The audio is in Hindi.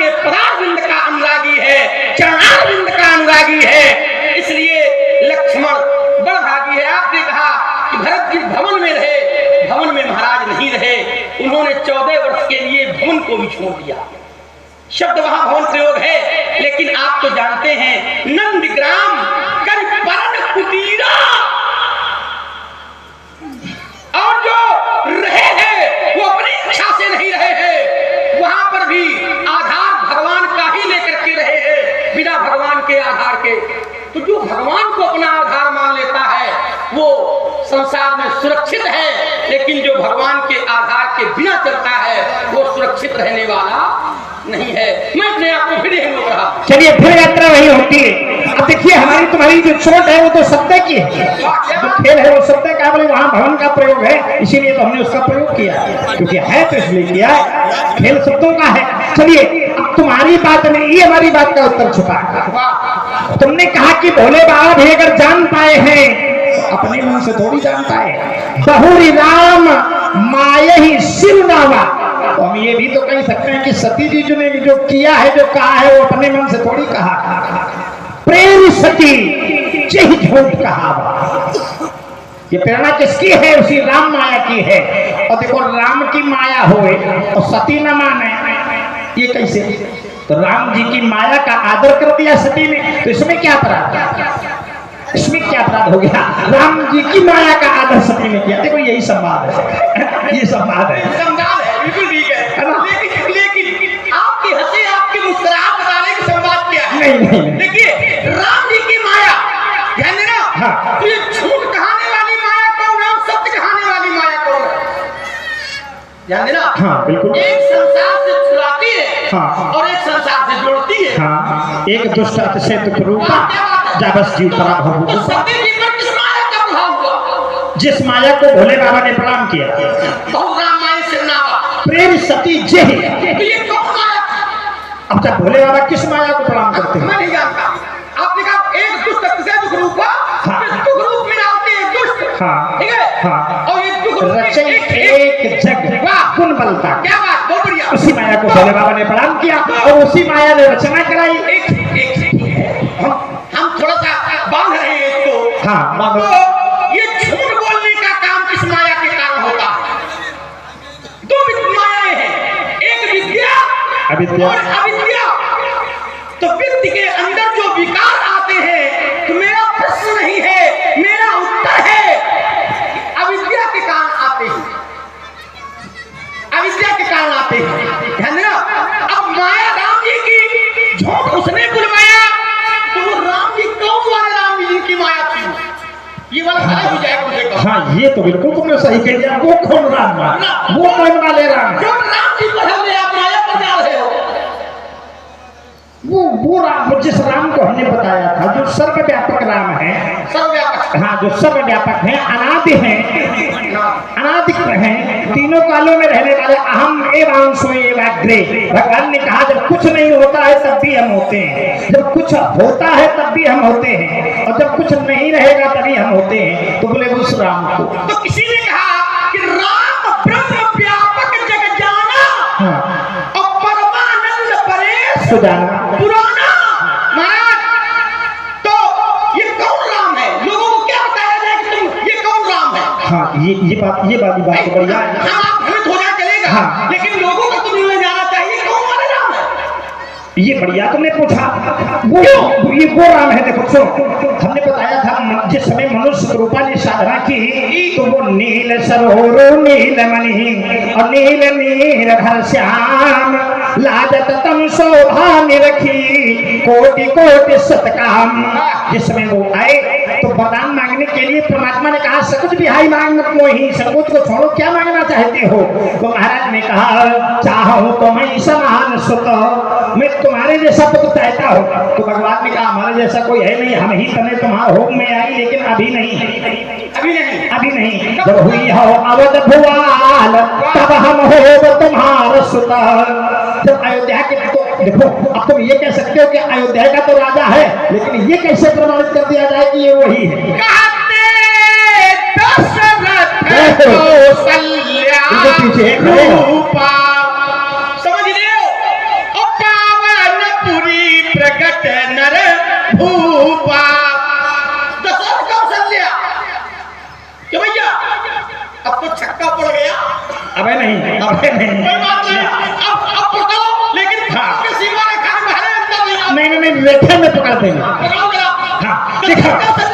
के पदारविंद का अनुरागी है, चरणारविंद का अनुरागी है, इसलिए लक्ष्मण बड़ भागी है। आपने कहा कि भरत जी भवन में रहे, भवन में महाराज नहीं रहे, उन्होंने 14 वर्ष के लिए भवन को भी छोड़ दिया। शब्द वहां भवन प्रयोग है, लेकिन आप तो जानते हैं नंदग्राम कर परण कुटीरा, और जो रहे हैं वो अपनी इच्छा से नहीं रहे हैं, वहां पर भी आधार भगवान का ही लेकर के रहे हैं, बिना भगवान के आधार के। तो जो भगवान को अपना आधार मान लेता है वो संसार में सुरक्षित है, लेकिन जो भगवान के आधार के बिना चलता है वो सुरक्षित रहने वाला नहीं है। मैं अपने आप को फिर यही बोल रहा। चलिए फिर यात्रा वही होती है। अब देखिए हमारी तुम्हारी जो चोट है वो तो सत्य की है, जो खेल है वो सत्य का, बोले वहां भवन का प्रयोग है, इसीलिए तो हमने उसका प्रयोग किया, क्योंकि है तो इसलिए किया, खेल शब्दों का है। चलिए अब तुम्हारी बात में ये हमारी बात का उत्तर छुपा। तुमने कहा कि भोले बाबा भी अगर जान पाए हैं अपने मन से थोड़ी जान पाए, बहुरी राम माया ही शिव नावा। तो हम ये भी तो कह सकते हैं कि सती जी जो ने जो किया है, जो कहा है, वो अपने मन से थोड़ी कहा। प्रेम सती यही झूठ कहा। ये प्रेरणा किसकी है? उसी राम माया की है। और देखो राम की माया होए और सती न माने, ये कैसे? तो राम जी की माया का आदर कर दिया सती ने, तो इसमें क्या अपराध? इसमें क्या अपराध हो गया? राम जी की माया का आदर सती ने किया। देखो यही संवाद है, ये संवाद है, संवाद है, बिल्कुल ठीक है। लेकिन आपकी हंसी, आपकी मुस्कुराहट बताने की संवाद क्या है? नहीं। देखिए राम जी की माया, ध्यान देना। हाँ। ये झूठ कहाने वाली माया कौन है, सत्य कहाने वाली माया कौन है? ध्यान देना। हाँ बिल्कुल। एक संसार से छुड़ाती है, हाँ। और एक संसार से जोड़ती है। हाँ, एक दुष्ट अतिशय दुख रूपा जाबस जीव पराभव। तो सत्य जी पर किस माया का प्रभाव हुआ? जिस माया को भोले बाबा ने प्रणाम किया, बहु राम माया से नावा प्रेम सती जय। तो ये कौन माया थी? अब जब भोले बाबा किस माया को प्रणाम करते हैं? मैं नहीं जानता। आपने कहा एक दुष्ट अतिशय दुख रूप हुआ, हाँ। इस दुख रूप में डालते एक दुष्ट, हाँ। ठीक है, हाँ। और ये दुख रूप में रचे एक जग गुण बलता। क्या बात, बहुत बढ़िया। उसी माया को भोले बाबा ने प्रणाम किया और उसी माया ने रचना कराई। हम थोड़ा सा बांध रहे हैं इसको। हाँ, बांधो। तो ये झूठ बोलने का काम किस माया के कारण होता है? दो मायाएं हैं, एक विद्या अविद्या और अविद्या। तो व्यक्ति के अंदर जो विकार आते हैं, तो मेरा प्रश्न नहीं है, मेरा उत्तर है, अविद्या के कारण आते हैं, अविद्या के कारण आते हैं। ध्यान देना। अब माया राम जी की झूठ उसने बुलवाया, तो वो राम जी कौन वाले राम जी की माया थी? ये वाला खराब हो जाएगा मुझे कहा। हाँ, ये तो बिल्कुल तुमने सही कह दिया। वो कौन राम? वो कौन वाले राम? जो राम जी को हमने आप माया पर डाल रहे हो, वो राम, जिस राम को हमने बताया था, जो सर्वव्यापक राम है। सर्वव्यापक। हाँ, जो सर्वव्यापक है, अनादि है, अनादिक है, तीनों कालों में रहने वाले, अहम एवं स्वयं अग्रे। भगवान ने कहा जब कुछ नहीं होता है तब भी हम होते हैं, जब कुछ होता है तब भी हम होते हैं, और जब कुछ नहीं रहेगा तभी हम होते हैं। तो बोले उस राम को। तो किसी ने कहा कि राम ब्रह्म व्यापक जग जाना, हाँ। और परमानंद परेश सुजाना पुराना। महाराज, तो ये कौन राम है? लोगों को क्या बताया जाए कि तुम ये कौन राम है? हाँ, ये बात तो बढ़िया है। हम हमें थोड़ा चलेगा, हाँ। लेकिन लोगों को तुम्हें जाना चाहिए कौन वाले राम है? ये बढ़िया तुमने पूछा। वो राम है। देखो सुनो, हमने बताया था जिस समय मनुष्य रूपा ने साधना की, तो वो नील सरोवर नील मणि और नील नील घर श्याम लाजत तम शोभा निरखी कोटि कोटि सतकाम। जिस समय वो आए तो वरदान मांगने के लिए परमात्मा ने कहा सकुच बिहाई मांग मत मोही, संकोच को छोड़ो, क्या मांगना चाहते हो? तो महाराज ने कहा चाहो तो मैं समान सुत, मैं तुम्हारे जैसा पुत्र चाहता हूँ। तो भगवान ने कहा हमारे जैसा कोई है नहीं, हम ही तने तुम्हारा होम में आई, लेकिन अभी नहीं। जब हुई हो अवध भुआल तब हम हो तुम्हारा सुत। जब अयोध्या के, तो देखो अब तुम ये कह सकते हो कि अयोध्या का तो राजा है, लेकिन ये कैसे प्रमाणित कर दिया जाए कि ये वही है? समझ रहे हो? भूपा। दशरथ कौशल्या कि भैया अब तो छक्का पड़ गया। अबे नहीं कोई बात नहीं, अब पकड़ो, लेकिन हाँ। सीमा रेखा में अंदर नहीं आओ। नहीं रेखा में पकड़ देंगे। पकड़ो जरा। हाँ, दशरथ कौशल्या